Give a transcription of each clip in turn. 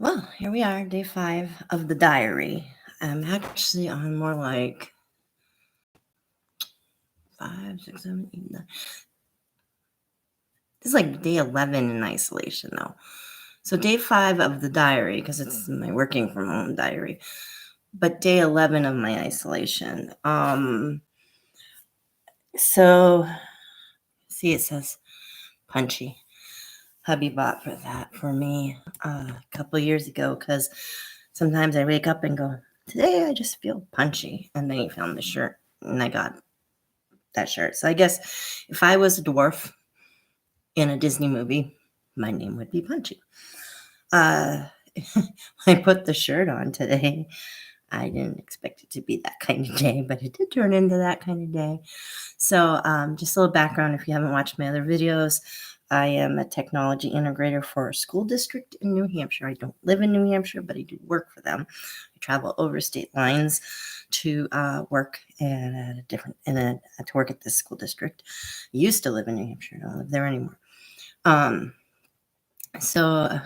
Well, here we are, day 5 of the diary. I'm actually on more like 5, 6, 7, 8, 9. This is like day 11 in isolation, though. So day 5 of the diary, because it's my working from home diary, but day 11 of my isolation. So see, it says punchy. Hubby bought for that for me a couple years ago because sometimes I wake up and go, today I just feel punchy. And then he found the shirt and I got that shirt. So I guess if I was a dwarf in a Disney movie, my name would be Punchy. I put the shirt on today. I didn't expect it to be that kind of day, but it did turn into that kind of day. So just a little background if you haven't watched my other videos. I am a technology integrator for a school district in New Hampshire. I don't live in New Hampshire, but I do work for them. I travel over state lines to work to work at this school district. I used to live in New Hampshire. I don't live there anymore. So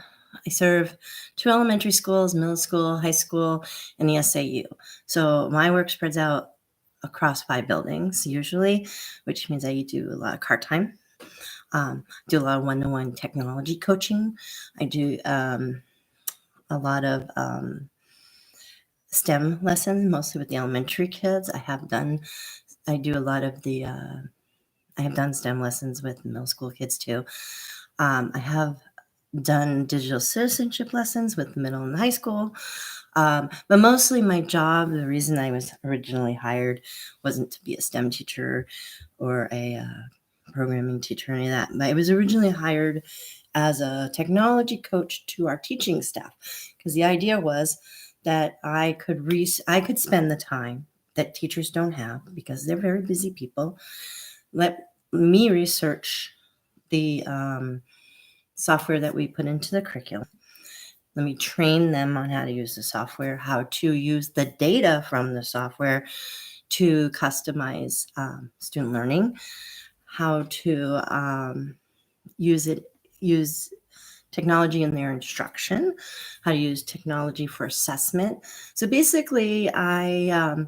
I serve 2 elementary schools, middle school, high school, and the SAU. So my work spreads out across 5 buildings usually, which means I do a lot of car time. Do a lot of one-to-one technology coaching. I do a lot of STEM lessons, mostly with the elementary kids. I have done STEM lessons with middle school kids too. I have done digital citizenship lessons with middle and high school. But mostly my job, the reason I was originally hired wasn't to be a STEM teacher or a programming teacher or any of that. But I was originally hired as a technology coach to our teaching staff because the idea was that I could spend the time that teachers don't have because they're very busy people. Let me research the software that we put into the curriculum. Let me train them on how to use the software, how to use the data from the software to customize student learning, how to use technology in their instruction, how to use technology for assessment. So basically, I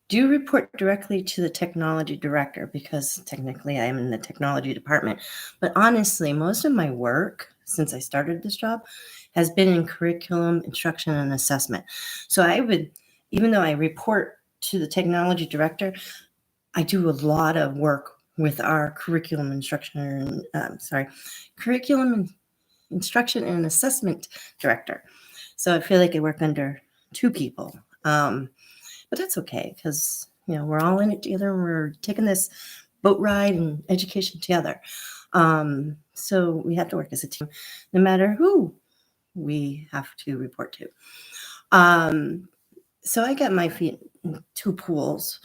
do report directly to the technology director because technically I am in the technology department. But honestly, most of my work since I started this job has been in curriculum, instruction, and assessment. So even though I report to the technology director, I do a lot of work with our curriculum instruction and assessment director. So I feel like I work under 2 people. But that's okay because, we're all in it together and we're taking this boat ride and education together. So we have to work as a team no matter who we have to report to. So I got my feet in 2 pools.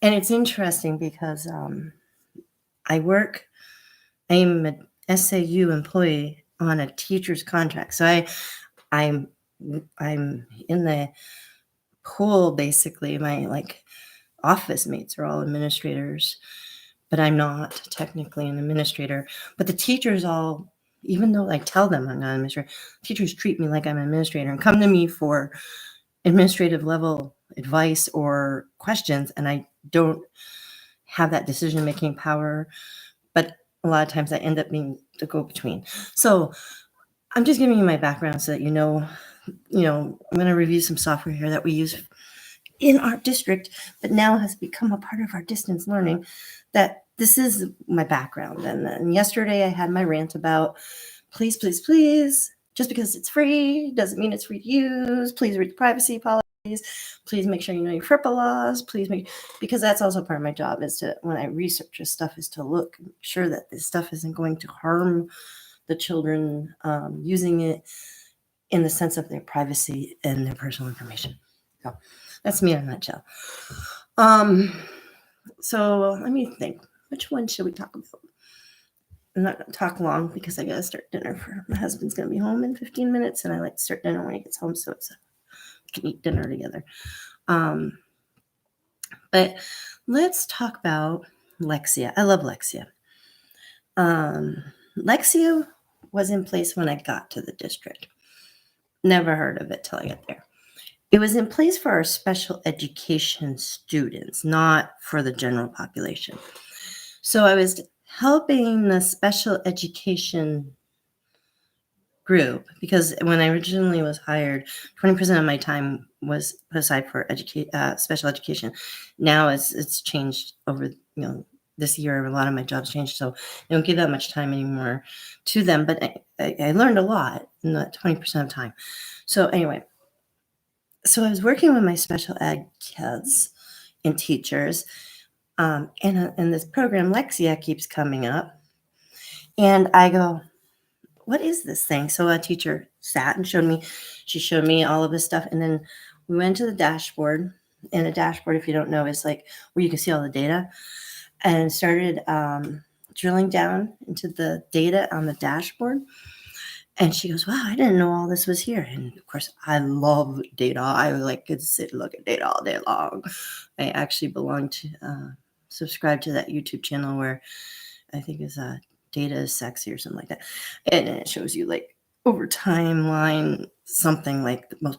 And it's interesting because I'm an SAU employee on a teacher's contract. So I'm in the pool, basically. My office mates are all administrators, but I'm not technically an administrator. But the teachers all, even though I tell them I'm not an administrator, teachers treat me like I'm an administrator and come to me for administrative level advice or questions, and I don't have that decision-making power. But a lot of times I end up being the go-between. So I'm just giving you my background so that I'm going to review some software here that we use in our district, but now has become a part of our distance learning. That this is my background. And then yesterday I had my rant about please, please, please, just because it's free doesn't mean it's free to use. Please read the privacy policies. Please make sure you know your FERPA laws. Because that's also part of my job is to, when I research this stuff, is to look and make sure that this stuff isn't going to harm the children using it in the sense of their privacy and their personal information. So that's me in a nutshell. So let me think. Which one should we talk about? I'm not going to talk long because I got to start dinner. My husband's going to be home in 15 minutes, and I like to start dinner when he gets home so we can eat dinner together. But let's talk about LEXIA. I love LEXIA. LEXIA was in place when I got to the district. Never heard of it till I got there. It was in place for our special education students, not for the general population. So I was helping the special education group because when I originally was hired, 20% of my time was put aside for special education. Now it's changed over, this year. A lot of my jobs changed, so I don't give that much time anymore to them. But I learned a lot in that 20% of time. So anyway, so I was working with my special ed kids and teachers, and this program LEXIA keeps coming up, and I go, what is this thing? So a teacher sat and she showed me all of this stuff. And then we went to the dashboard, and the dashboard, if you don't know, is like where you can see all the data, and started drilling down into the data on the dashboard. And she goes, wow, I didn't know all this was here. And of course, I love data. I could sit and look at data all day long. I actually subscribe to that YouTube channel where I think is data is sexy or something like that. And it shows you over timeline, something like the most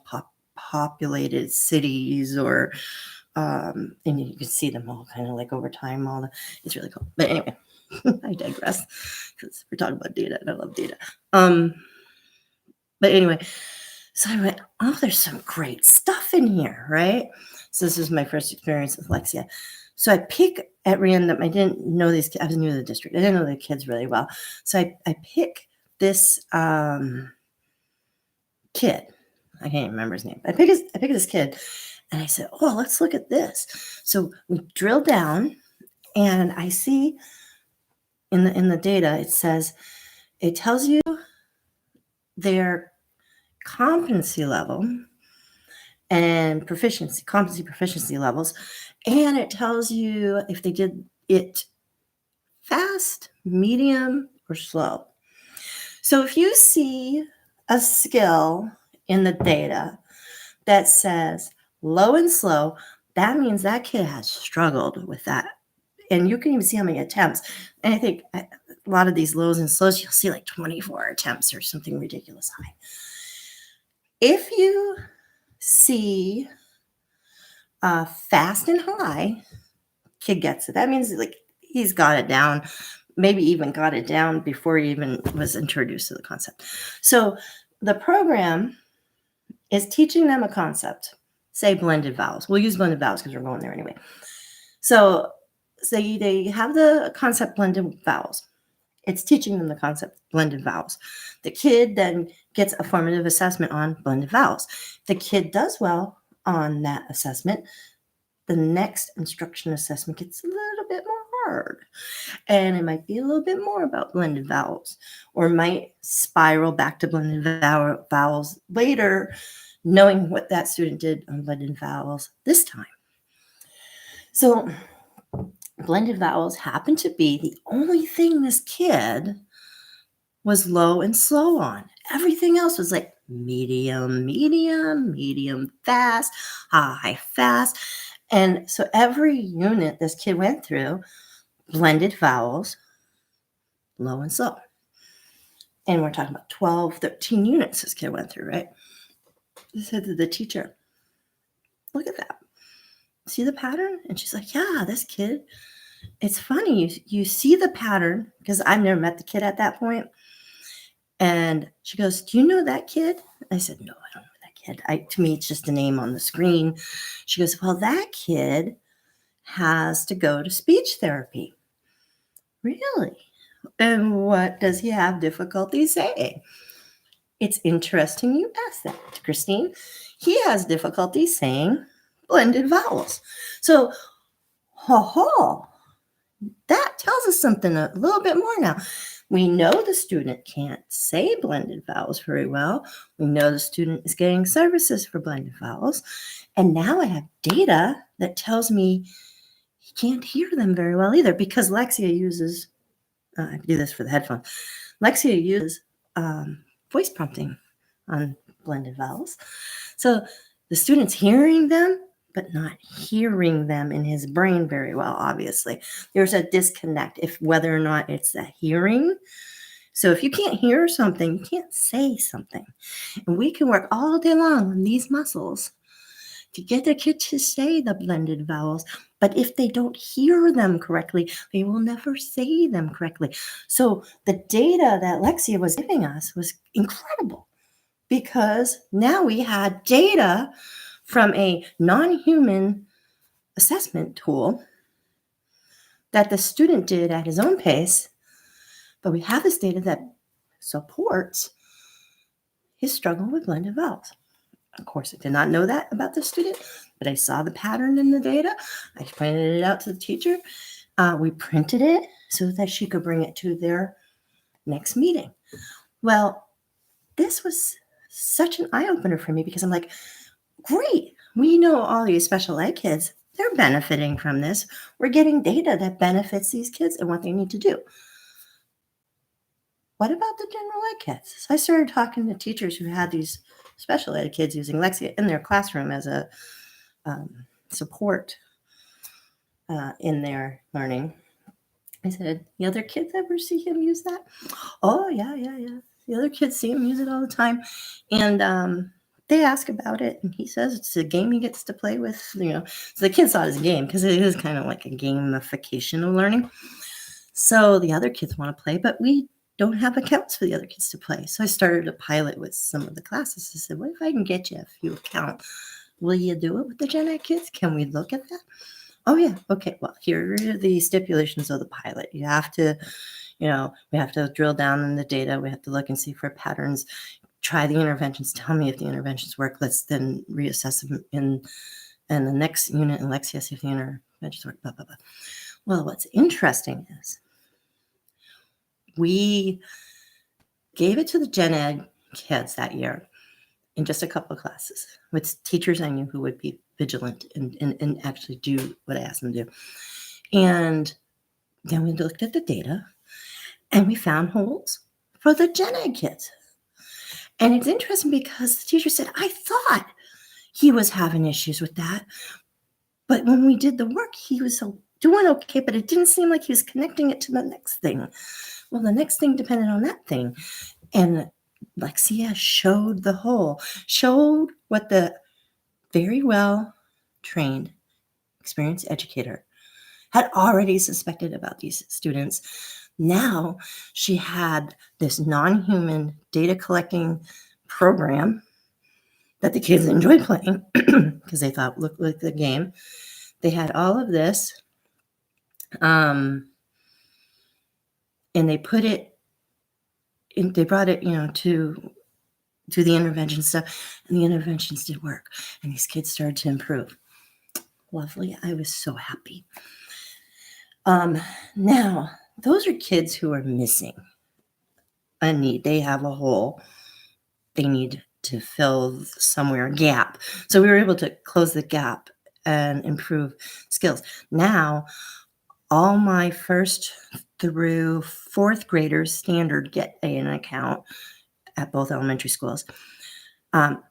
populated cities or, and you can see them all kind of over time, it's really cool. But anyway, I digress because we're talking about data and I love data. But anyway, so I went, oh, there's some great stuff in here, right? So this is my first experience with LEXIA. So I pick at random. I didn't know these kids. I was new to the district. I didn't know the kids really well. So I pick this kid. I can't even remember his name. I pick this kid, and I said, oh, let's look at this. So we drill down, and I see in the data, it tells you their competency level and competency proficiency levels, and it tells you if they did it fast, medium, or slow. So if you see a skill in the data that says low and slow, that means that kid has struggled with that. And you can even see how many attempts. And I think a lot of these lows and slows, you'll see 24 attempts or something ridiculous high. If you see fast and high, kid gets it. That means he's got it down, maybe even got it down before he even was introduced to the concept. So the program is teaching them a concept, say blended vowels. We'll use blended vowels because we're going there anyway. So they have the concept blended vowels. It's teaching them the concept blended vowels. The kid then gets a formative assessment on blended vowels. If the kid does well on that assessment, the next instruction assessment gets a little bit more hard. And it might be a little bit more about blended vowels, or might spiral back to blended vowels later, knowing what that student did on blended vowels this time. So blended vowels happen to be the only thing this kid was low and slow on. Everything else was medium, fast, high, fast. And so every unit this kid went through, blended vowels, low and slow. And we're talking about 12, 13 units this kid went through, right? I said to the teacher, look at that. See the pattern? And she's like, yeah, this kid, it's funny. You see the pattern, because I've never met the kid at that point. And she goes, do you know that kid? I said, no, I don't know that kid. To me, it's just a name on the screen. She goes, well, that kid has to go to speech therapy. Really? And what does he have difficulty saying? It's interesting you asked that, Christine. He has difficulty saying blended vowels. So, that tells us something a little bit more now. We know the student can't say blended vowels very well. We know the student is getting services for blended vowels. And now I have data that tells me he can't hear them very well either, because LEXIA uses, I do this for the headphones, LEXIA uses voice prompting on blended vowels. So the student's hearing them, but not hearing them in his brain very well, obviously. There's a disconnect if whether or not it's the hearing So if you can't hear something, you can't say something. And we can work all day long on these muscles to get the kid to say the blended vowels. But if they don't hear them correctly, they will never say them correctly. So the data that LEXIA was giving us was incredible because now we had data from a non-human assessment tool that the student did at his own pace, but we have this data that supports his struggle with blended vowels. Of course, I did not know that about the student, but I saw the pattern in the data. I pointed it out to the teacher. We printed it so that she could bring it to their next meeting. Well, this was such an eye-opener for me because I'm like, great, we know all these special ed kids, they're benefiting from this. We're getting data that benefits these kids and what they need to do. What about the general ed kids? So I started talking to teachers who had these special ed kids using LEXIA in their classroom as a support in their learning. I said, the other kids ever see him use that? Oh, yeah. The other kids see him use it all the time. And they ask about it, and he says it's a game he gets to play with, So the kids thought it was a game because it is kind of like a gamification of learning. So the other kids want to play, but we don't have accounts for the other kids to play. So I started a pilot with some of the classes. I said, what if I can get you a few accounts? Will you do it with the Gen Ed kids? Can we look at that? Oh, yeah. Okay. Well, here are the stipulations of the pilot. You have to, we have to drill down in the data. We have to look and see for patterns. Try the interventions. Tell me if the interventions work. Let's then reassess them in the next unit in LEXIA, see if the interventions work, blah, blah, blah. Well, what's interesting is we gave it to the Gen Ed kids that year in just a couple of classes with teachers I knew who would be vigilant and actually do what I asked them to do. And then we looked at the data and we found holes for the Gen Ed kids. And it's interesting because the teacher said, I thought he was having issues with that. But when we did the work, he was doing okay, but it didn't seem like he was connecting it to the next thing. Well, the next thing depended on that thing. And LEXIA showed the hole, showed what the very well trained, experienced educator had already suspected about these students. Now she had this non-human data collecting program that the kids enjoyed playing because they thought looked like the game. They had all of this, and they put it in, they brought it, to the intervention stuff, and the interventions did work, and these kids started to improve. Lovely. I was so happy. Now, those are kids who are missing a need. They have a hole. They need to fill somewhere a gap. So we were able to close the gap and improve skills. Now, all my first through fourth graders standard get an account at both elementary schools.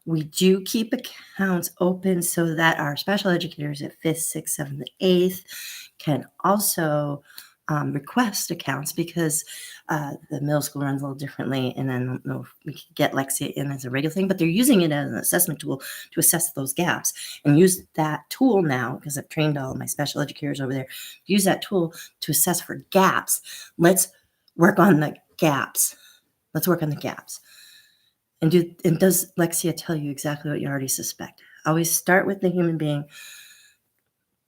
We do keep accounts open so that our special educators at 5th, 6th, 7th, and 8th can also request accounts because the middle school runs a little differently, and I don't know if we can get LEXIA in as a regular thing, but they're using it as an assessment tool to assess those gaps and use that tool now because I've trained all of my special educators over there. Use that tool to assess for gaps. Let's work on the gaps. And does LEXIA tell you exactly what you already suspect? Always start with the human being,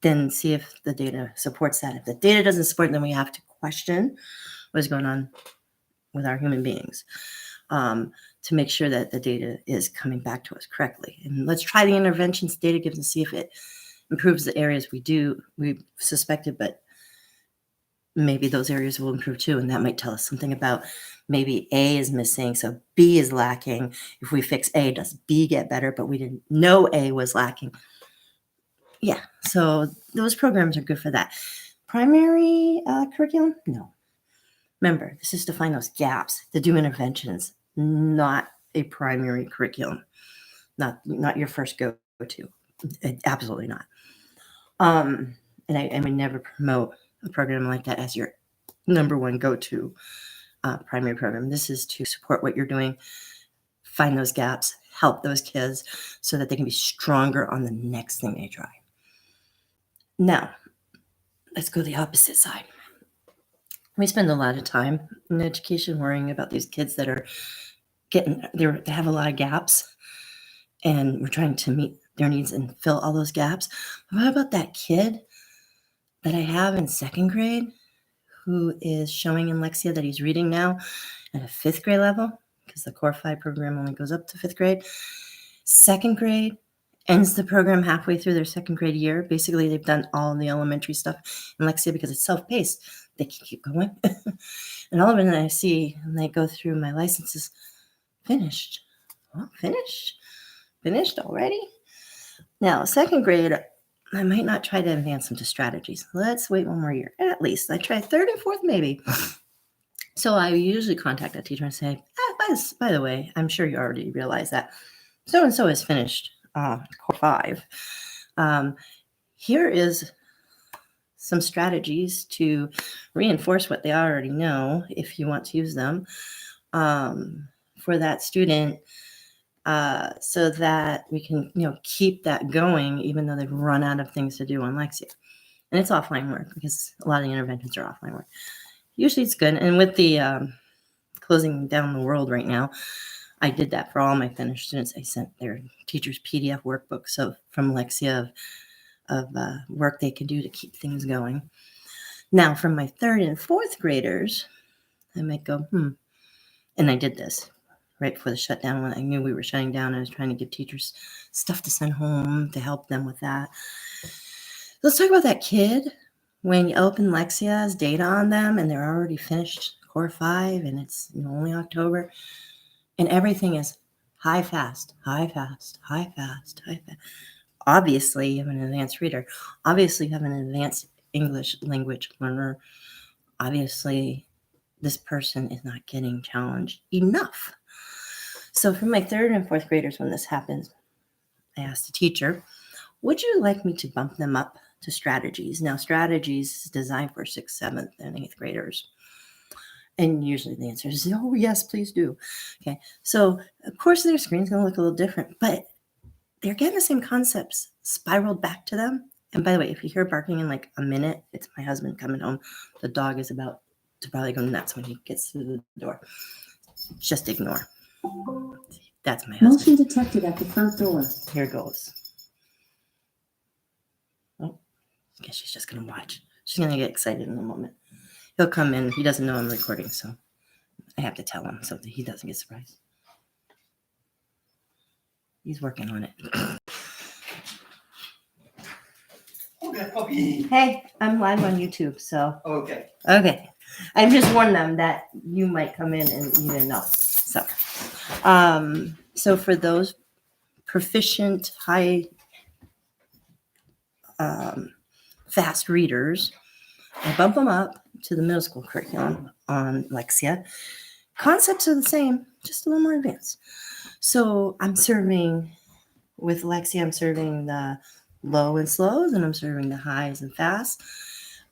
then see if the data supports that. If the data doesn't support it, then we have to question what is going on with our human beings to make sure that the data is coming back to us correctly. And let's try the interventions data gives and see if it improves the areas we suspected, but maybe those areas will improve too. And that might tell us something about maybe A is missing, so B is lacking. If we fix A, does B get better? But we didn't know A was lacking. Yeah, so those programs are good for that. Primary curriculum? No. Remember, this is to find those gaps, to do interventions, not a primary curriculum, not your first go-to. Absolutely not. And I would never promote a program like that as your number one go-to primary program. This is to support what you're doing, find those gaps, help those kids so that they can be stronger on the next thing they try. Now, let's go the opposite side. We spend a lot of time in education worrying about these kids that are they have a lot of gaps, and we're trying to meet their needs and fill all those gaps. What about that kid that I have in second grade who is showing in LEXIA that he's reading now at a fifth grade level, because the Core 5 program only goes up to fifth grade. Second grade ends the program halfway through their second grade year. Basically, they've done all the elementary stuff in LEXIA because it's self-paced. They can keep going. And all of it I see, and they go through my licenses, finished. Well, finished already? Now, second grade, I might not try to advance them to strategies. Let's wait one more year, at least. I try third and fourth, maybe. So I usually contact that teacher and say, by the way, I'm sure you already realize that so-and-so has finished Core 5. Here is some strategies to reinforce what they already know, if you want to use them, for that student, so that we can, keep that going, even though they've run out of things to do on LEXIA. And it's offline work because a lot of the interventions are offline work. Usually it's good. And with the closing down the world right now, I did that for all my finished students. I sent their teachers PDF workbooks from LEXIA of work they can do to keep things going. Now, for my third and fourth graders, I might go, and I did this right before the shutdown when I knew we were shutting down. I was trying to give teachers stuff to send home to help them with that. Let's talk about that kid when you open LEXIA's data on them and they're already finished Core 5 and it's only October and everything is high, fast. Obviously, you have an advanced reader. Obviously, you have an advanced English language learner. Obviously, this person is not getting challenged enough. So for my third and fourth graders, when this happens, I asked the teacher, would you like me to bump them up to strategies? Now, strategies is designed for 6th, 7th, and 8th graders. And usually the answer is, oh, yes, please do. Okay, so of course their screen's going to look a little different, but they're getting the same concepts spiraled back to them. And by the way, if you hear barking in like a minute, it's my husband coming home. The dog is about to probably go nuts when he gets through the door. Just ignore. That's my husband. Motion detected at the front door. Here goes. Oh, I guess she's just going to watch. She's going to get excited in a moment. He'll come in. He doesn't know I'm recording, so I have to tell him so that he doesn't get surprised. He's working on it. Okay. Hey, I'm live on YouTube, so. Okay. Okay. I just warned them that you might come in and you didn't know. So for those proficient, high, fast readers, I bump them up to the middle school curriculum on LEXIA. Concepts are the same, just a little more advanced. So I'm serving, with LEXIA, I'm serving the low and slows, and I'm serving the highs and fast.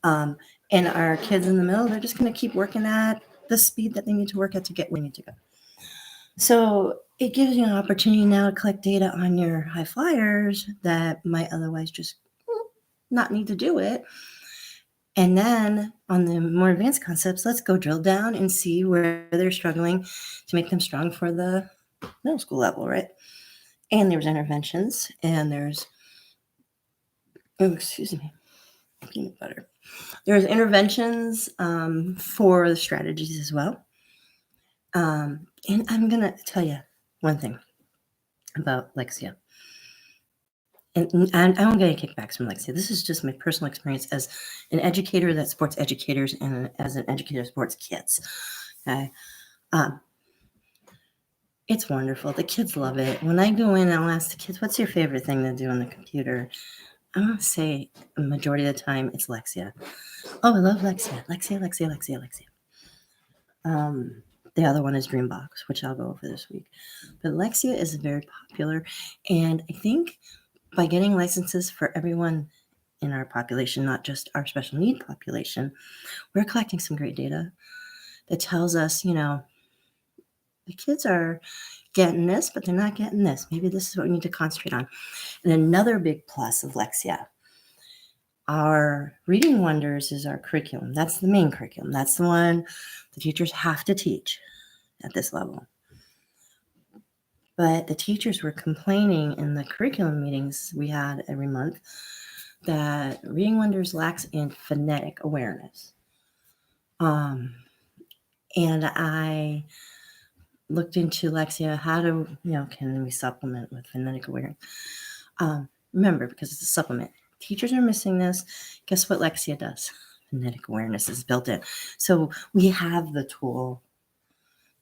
And our kids in the middle, they're just going to keep working at the speed that they need to work at to get where they need to go. So it gives you an opportunity now to collect data on your high flyers that might otherwise just not need to do it. And then on the more advanced concepts, let's go drill down and see where they're struggling to make them strong for the middle school level, right? And there's interventions, and there's, peanut butter. There's interventions for the strategies as well. And I'm going to tell you one thing about LEXIA. And I don't get any kickbacks from LEXIA. This is just my personal experience as an educator that supports educators and as an educator that supports kids. Okay. It's wonderful. The kids love it. When I go in, I'll ask the kids, what's your favorite thing to do on the computer? I'm going to say the majority of the time it's LEXIA. Oh, I love LEXIA. LEXIA. The other one is Dreambox, which I'll go over this week. But LEXIA is very popular. And I think by getting licenses for everyone in our population, not just our special need population, we're collecting some great data that tells us, the kids are getting this, but they're not getting this. Maybe this is what we need to concentrate on. And another big plus of LEXIA, our Reading Wonders is our curriculum. That's the main curriculum. That's the one the teachers have to teach at this level. But the teachers were complaining in the curriculum meetings we had every month that Reading Wonders lacks in phonetic awareness. And I looked into LEXIA, how to, can we supplement with phonetic awareness? Remember, because it's a supplement, teachers are missing this. Guess what LEXIA does? Phonetic awareness is built in. So we have the tool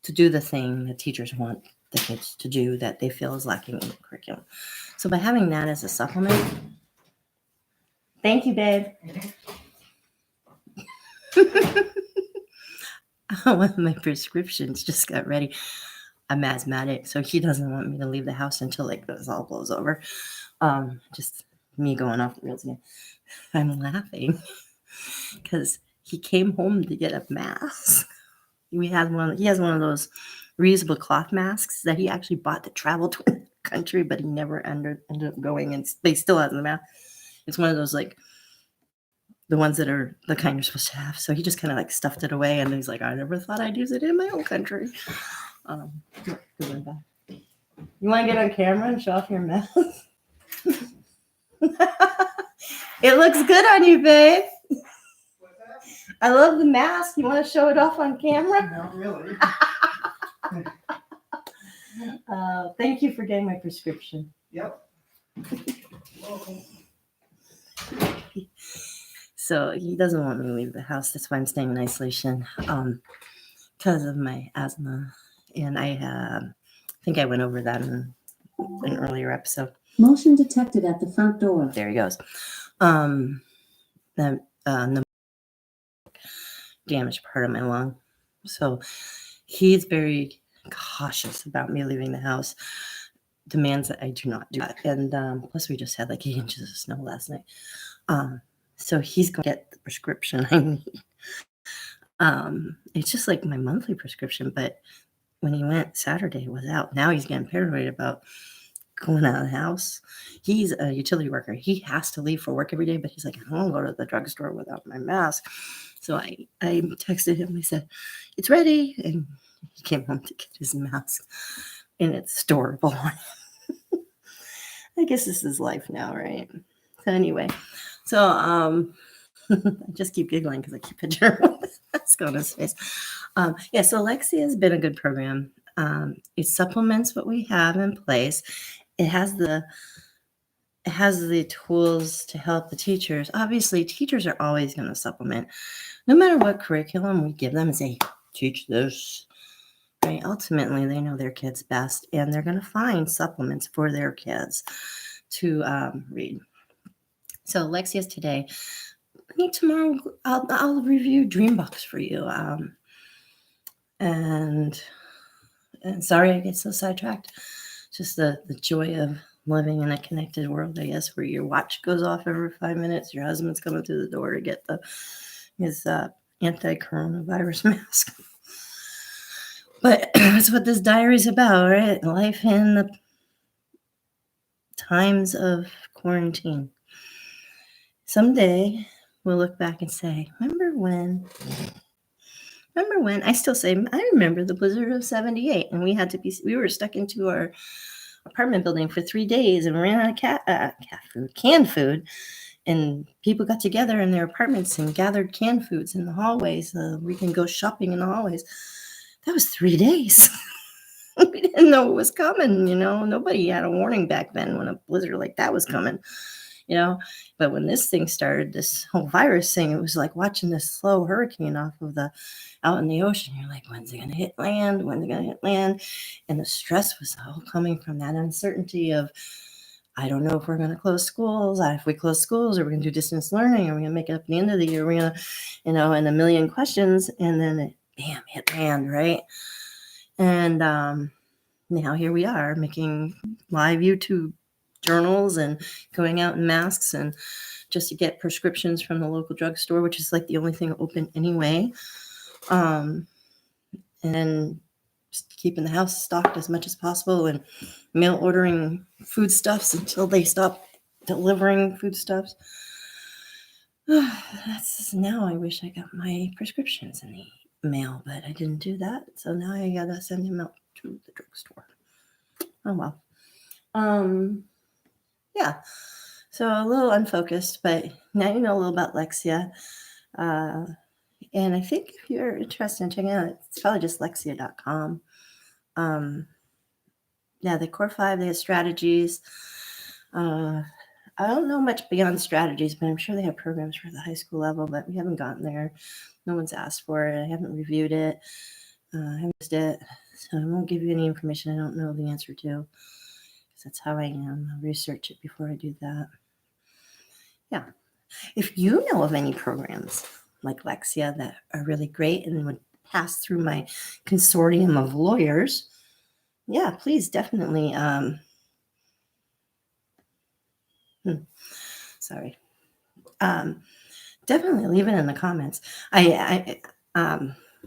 to do the thing that teachers want the kids to do that they feel is lacking in the curriculum. So by having that as a supplement, thank you, babe. One of my prescriptions just got ready. I'm asthmatic, so he doesn't want me to leave the house until this all blows over. Just me going off the rails again. I'm laughing because he came home to get a mask. He has one of those reusable cloth masks that he actually bought to travel to the country, but he never ended up going, and they still has the mask. It's one of those the ones that are the kind you're supposed to have. So he just kind of stuffed it away, and he's like, I never thought I'd use it in my own country. You want to get on camera and show off your mask? It looks good on you, babe. I love the mask. You want to show it off on camera? Not really. Thank you for getting my prescription. Yep. Welcome. So he doesn't want me to leave the house. That's why I'm staying in isolation because of my asthma. And I think I went over that in an earlier episode. Motion detected at the front door. There he goes. The damaged part of my lung. So he's very cautious about me leaving the house. Demands that I do not do that. And plus we just had 8 inches of snow last night. So he's going to get the prescription I need. It's just my monthly prescription, but when he went Saturday, it was out. Now he's getting paranoid about going out of the house. He's a utility worker. He has to leave for work every day, but he's like, I don't go to the drugstore without my mask. So I texted him. I said, it's ready. And he came home to get his mask, and it's storable. I guess this is life now, right? So anyway, I just keep giggling because I keep picturing the mask on his face. So LEXIA has been a good program. It supplements what we have in place. It has the tools to help the teachers. Obviously, teachers are always going to supplement. No matter what curriculum we give them and say, teach this. Right? Ultimately, they know their kids best, and they're going to find supplements for their kids to read. So LEXIA's today. I think tomorrow I'll review Dreambox for you. And sorry I get so sidetracked. Just the joy of living in a connected world, I guess, where your watch goes off every 5 minutes. Your husband's coming through the door to get his anti-coronavirus mask. But that's what this diary's about, right? Life in the times of quarantine. Someday we'll look back and say, remember when? I still say, I remember the blizzard of 78, and we were stuck into our apartment building for 3 days and ran out of canned food, and people got together in their apartments and gathered canned foods in the hallways so we can go shopping in the hallways. That was 3 days. We didn't know it was coming, Nobody had a warning back then when a blizzard like that was coming, But when this thing started, this whole virus thing, it was like watching this slow hurricane out in the ocean. You're like, when's it going to hit land? And the stress was all coming from that uncertainty of, I don't know if we're going to close schools. If we close schools, are we going to do distance learning? Are we going to make it up at the end of the year? Are we going to, and a million questions. And then it, bam, hit land, right? And now here we are making live YouTube journals and going out in masks and just to get prescriptions from the local drugstore, which is the only thing open anyway. and then just keeping the house stocked as much as possible and mail ordering foodstuffs until they stop delivering foodstuffs. That's now I wish I got my prescriptions in the mail, but I didn't do that. So now I gotta send them out to the drugstore. Oh well. Yeah. So a little unfocused, but now you know a little about LEXIA. And I think if you're interested in checking it out, it's probably just lexia.com. Yeah, the core 5, they have strategies. I don't know much beyond strategies, but I'm sure they have programs for the high school level, but we haven't gotten there. No one's asked for it. I haven't reviewed it. I haven't used it. So I won't give you any information I don't know the answer to, because that's how I am. I'll research it before I do that. Yeah. If you know of any programs like LEXIA that are really great and would pass through my consortium of lawyers, yeah, please definitely. Sorry. Definitely leave it in the comments.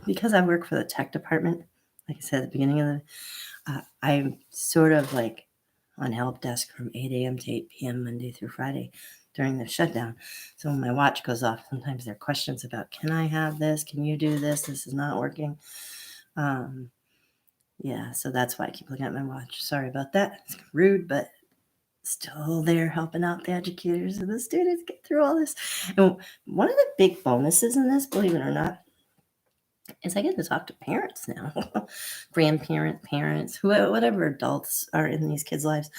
Because I work for the tech department, like I said at the beginning of I'm sort of like on help desk from 8 a.m. to 8 p.m. Monday through Friday during the shutdown. So when my watch goes off, sometimes there are questions about, can I have this? Can you do this? This is not working. Yeah, so that's why I keep looking at my watch. Sorry about that. It's rude, but still there helping out the educators and the students get through all this. And one of the big bonuses in this, believe it or not, is I get to talk to parents now, grandparent, parents, whatever adults are in these kids' lives,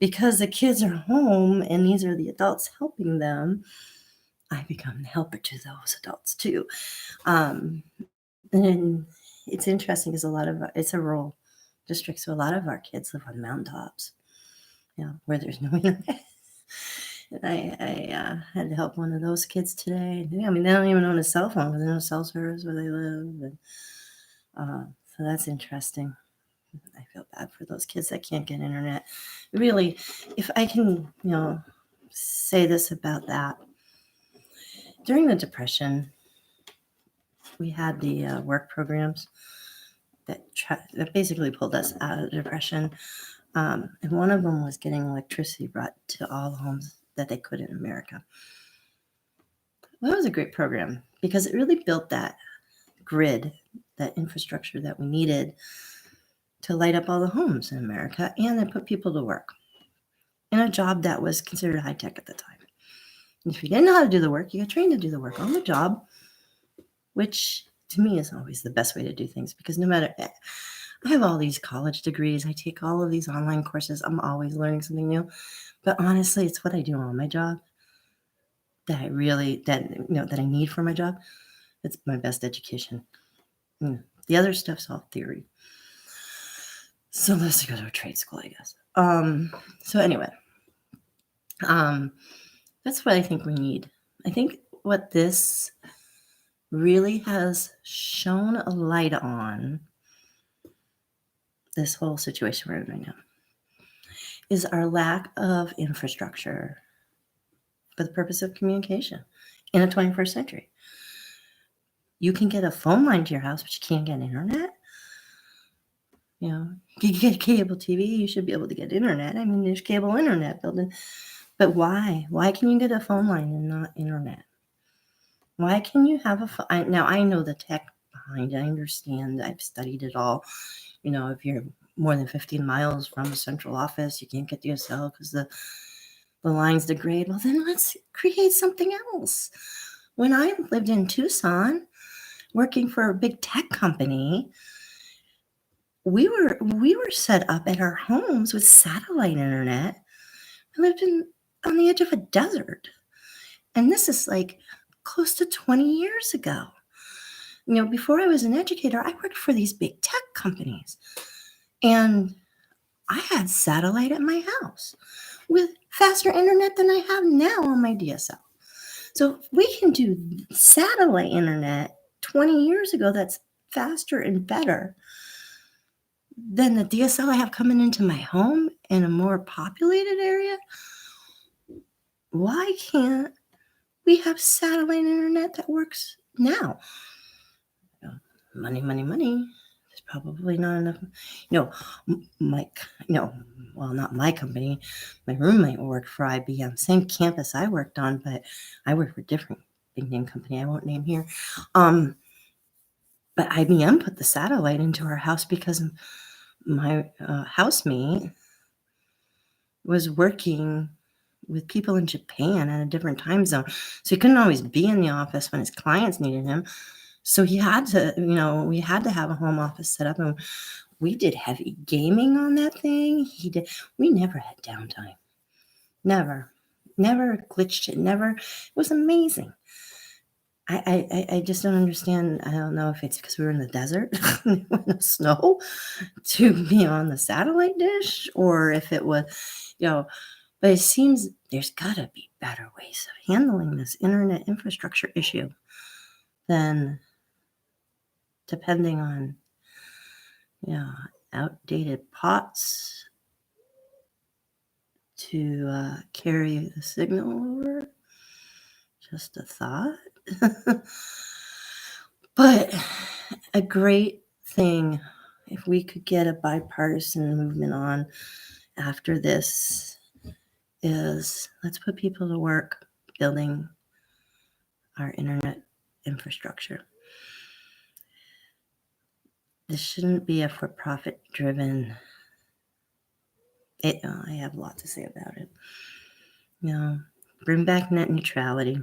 because the kids are home and these are the adults helping them. I become the helper to those adults too. And it's interesting because it's a rural district, so a lot of our kids live on mountaintops, where there's no internet. And I had to help one of those kids today. I mean, they don't even own a cell phone because there's no cell service where they live. And, so that's interesting. I feel bad for those kids that can't get internet. Really, if I can, say this about that. During the Depression, we had the work programs that basically pulled us out of the Depression. And one of them was getting electricity brought to all the homes that they could in America. Well, that was a great program because it really built that grid, that infrastructure that we needed to light up all the homes in America, and then put people to work in a job that was considered high tech at the time. And if you didn't know how to do the work, you got trained to do the work on the job, which to me is always the best way to do things because no matter, I have all these college degrees, I take all of these online courses, I'm always learning something new. But honestly, it's what I do on my job that I need for my job. It's my best education. The other stuff's all theory. So unless you go to a trade school, I guess. So anyway, that's what I think we need. I think what this really has shone a light on, this whole situation we're in right now, is our lack of infrastructure for the purpose of communication in the 21st century. You can get a phone line to your house, but you can't get internet. You get cable TV, you should be able to get internet. I mean, there's cable internet building. But why? Why can you get a phone line and not internet? Why can you have a phone? Now, I know the tech behind it. I understand. I've studied it all. If you're more than 15 miles from a central office, you can't get DSL because the lines degrade. Well, then let's create something else. When I lived in Tucson, working for a big tech company, we were set up at our homes with satellite internet. I lived on the edge of a desert. And this is like close to 20 years ago. Before I was an educator, I worked for these big tech companies. And I had satellite at my house with faster internet than I have now on my DSL. So if we can do satellite internet 20 years ago that's faster and better than the DSL I have coming into my home in a more populated area, why can't we have satellite internet that works now? Money, money, money. there's probably not enough. Not my company. My roommate worked for IBM, same campus I worked on, but I worked for a different big name company I won't name here. But IBM put the satellite into our house because my housemate was working with people in Japan at a different time zone. So he couldn't always be in the office when his clients needed him. So we had to have a home office set up, and we did heavy gaming on that thing. We never had downtime. Never glitched it. It was amazing. I just don't understand. I don't know if it's because we were in the desert in the snow to be on the satellite dish, or if it was, but it seems there's got to be better ways of handling this internet infrastructure issue than depending on, outdated pots to carry the signal over. Just a thought. But a great thing if we could get a bipartisan movement on after this is let's put people to work building our internet infrastructure. This shouldn't be a for-profit driven. I have a lot to say about it. Bring back net neutrality.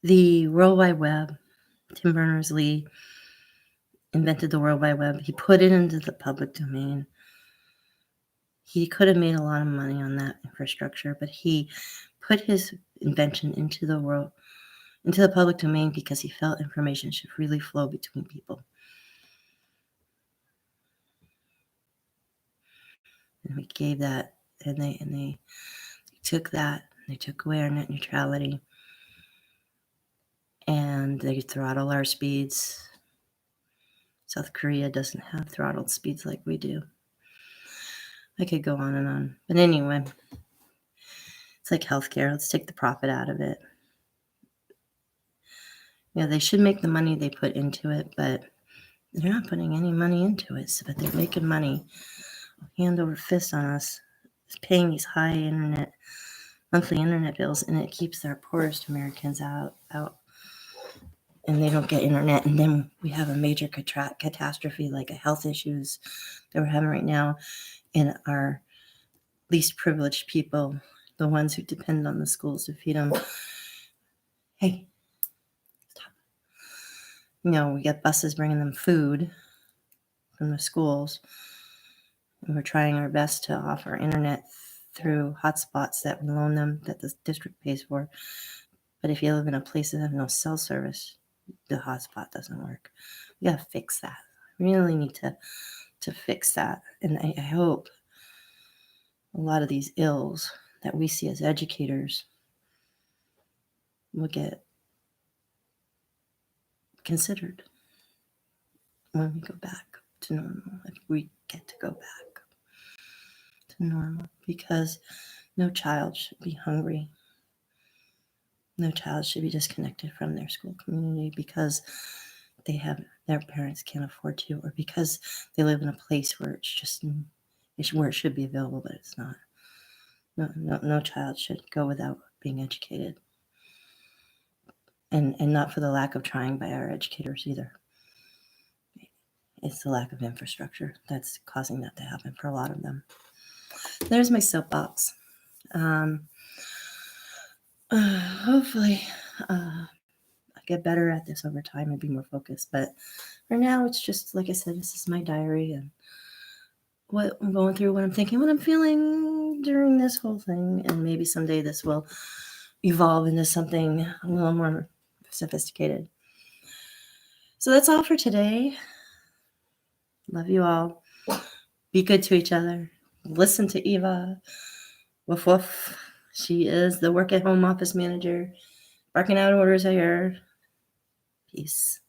The World Wide Web, Tim Berners-Lee invented the World Wide Web. He put it into the public domain. He could have made a lot of money on that infrastructure, but he put his invention into the public domain because he felt information should freely flow between people. And we gave that, and they took that, they took away our net neutrality, and they throttle our speeds. South Korea doesn't have throttled speeds like we do. I could go on and on. But anyway, it's like healthcare. Let's take the profit out of it. They should make the money they put into it, but they're not putting any money into it. But they're making money hand over fist on us, paying these high monthly internet bills, and it keeps our poorest Americans out. And they don't get internet, and then we have a major catastrophe like health issues that we're having right now, and our least privileged people, the ones who depend on the schools to feed them. Hey, stop. We get buses bringing them food from the schools, and we're trying our best to offer internet through hotspots that we loan them that the district pays for. But if you live in a place that has no cell service, the hotspot doesn't work. We got to fix that. We really need to fix that. And I hope a lot of these ills that we see as educators will get considered when we go back to normal, if we get to go back to normal, because no child should be hungry. No child should be disconnected from their school community because their parents can't afford to, or because they live in a place where where it should be available, but it's not. No child should go without being educated, and not for the lack of trying by our educators either. It's the lack of infrastructure that's causing that to happen for a lot of them. There's my soapbox. Hopefully, I'll get better at this over time and be more focused. But for now, it's just, like I said, this is my diary and what I'm going through, what I'm thinking, what I'm feeling during this whole thing. And maybe someday this will evolve into something a little more sophisticated. So that's all for today. Love you all. Be good to each other. Listen to Eva. Woof woof. She is the work at home office manager. Barking out orders I hear. Peace.